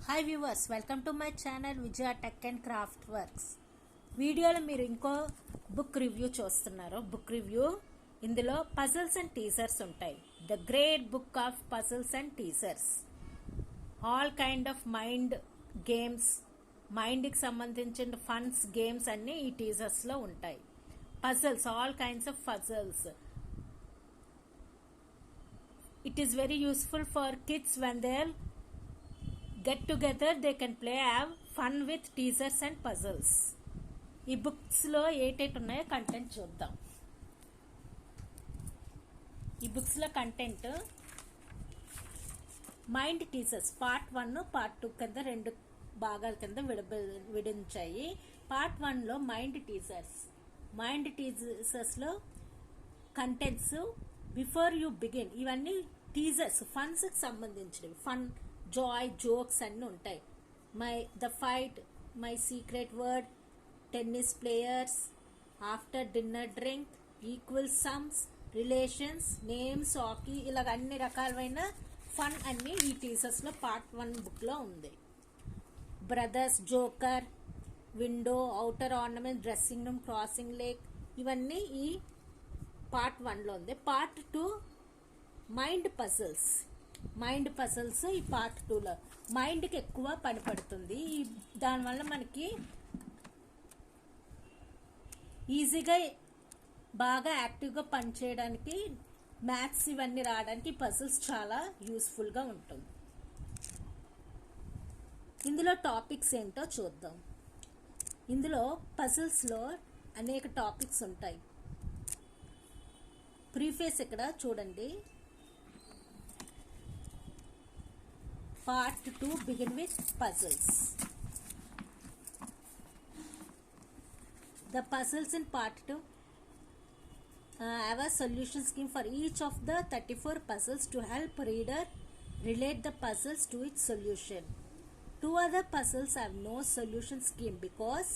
Hi viewers, welcome to my channel Vijaya tech and craft works. వీడియోలో మీరు ఇంకో book review చూస్తున్నారు. Book review ఇందులో పజిల్స్ అండ్ టీజర్స్ ఉంటాయి. The great book of puzzles and teasers. All kind of mind games, మైండ్కి సంబంధించిన ఫన్స్ games అన్నీ ఈ టీజర్స్లో ఉంటాయి. Puzzles, all kinds of puzzles. It is very useful for kids when they get together, they can play, have fun with teasers and puzzles. ఈ బుక్స్లో ఏటేటి ఉన్నాయో content చూద్దాం. ఈ బుక్స్లో content mind teasers part 1, part 2 కింద రెండు భాగాల కింద విడించాయి. పార్ట్ 1లో మైండ్ టీజర్స్లో కంటెంట్స్ బిఫోర్ యూ బిగిన్, ఇవన్నీ టీజర్స్, ఫన్స్కి సంబంధించినవి. ఫన్, జాయ్, జోక్స్ అన్నీ ఉంటాయి. The fight, my secret word, tennis players, after dinner drink, equal sums, relations, names, hockey, ఇలాగ అన్ని రకాలైన ఫన్ అన్నీ ఈ టీజర్స్లో పార్ట్ 1 బుక్లో ఉంది. Brothers, joker, window, outer ornament, dressing room, crossing lake, ఇవన్నీ ఈ పార్ట్ 1లో ఉంది. పార్ట్ 2 మైండ్ పజిల్స్ ఈ పార్ట్ 2లో. మైండ్కి ఎక్కువ పని పడుతుంది. దానివల్ల మనకి ఈజీగా బాగా యాక్టివ్గా పనిచేయడానికి, మ్యాథ్స్ ఇవన్నీ రావడానికి పజిల్స్ చాలా యూస్ఫుల్గా ఉంటుంది. ఇందులో టాపిక్స్ ఏంటో చూద్దాం. ఇందులో పజిల్స్లో అనేక టాపిక్స్ ఉంటాయి. ప్రీఫేస్ ఇక్కడ చూడండి. Part 2 begin with puzzles. The puzzles in part 2 have a solution scheme for each of the 34 puzzles to help reader relate the puzzles to its solution. 2 other puzzles have no solution scheme because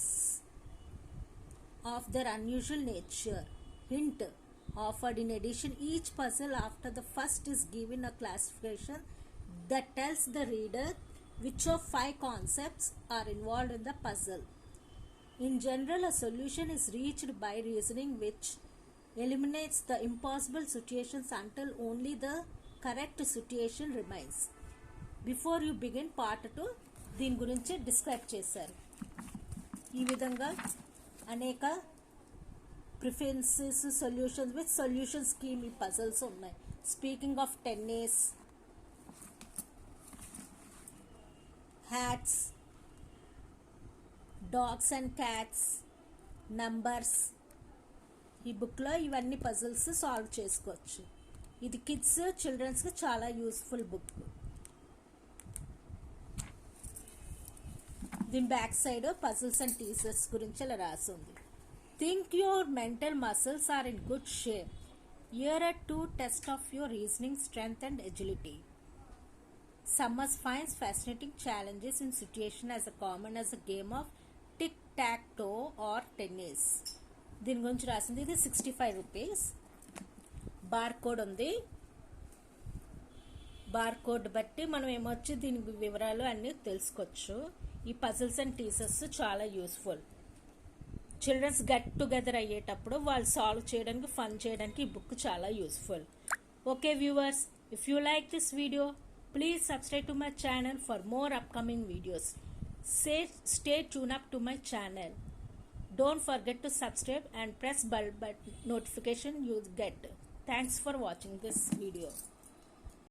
of their unusual nature. Hint offered in addition, each puzzle after the first is given a classification that tells the reader which of 5 concepts are involved in the puzzle. In general, a solution is reached by reasoning, which eliminates the impossible situations until only the correct situation remains. Before you begin, part 2 దీని గురించి describe చేశారు. ఈ విధంగా అనేక preferences, solutions with solution scheme ఈ puzzles ఉన్నాయి. Speaking of tennis, hats, dogs and cats, numbers, ఈ బుక్లో ఇవన్నీ పజిల్స్ సాల్వ్ చేసుకోవచ్చు. ఇది కిడ్స్, చిల్డ్రన్స్కి చాలా యూస్ఫుల్ బుక్. దీని back side puzzles and teasers గురించి ఇలా రాసింది. Think your mental muscles are in good shape. Here are 2 tests of your reasoning strength and agility. Summers finds fascinating challenges in situation as common as a game of tic-tac-toe or tennis. దీని గురించి రాసింది. ఇది 65 rupees. Bar code ఉంది. Bar code బట్టి మనం ఏమొచ్చి దీని వివరాలు అన్నీ తెలుసుకోవచ్చు. ఈ పజిల్స్ అండ్ టీజర్స్ చాలా యూస్ఫుల్. చిల్డ్రన్స్ గెట్ టుగెదర్ అయ్యేటప్పుడు వాళ్ళు సాల్వ్ చేయడానికి, ఫన్ చేయడానికి ఈ బుక్ చాలా useful. Okay viewers, if you like this video, please subscribe to my channel for more upcoming videos. Stay tuned up to my channel. Don't forget to subscribe and press bell button notification you get. Thanks for watching this video.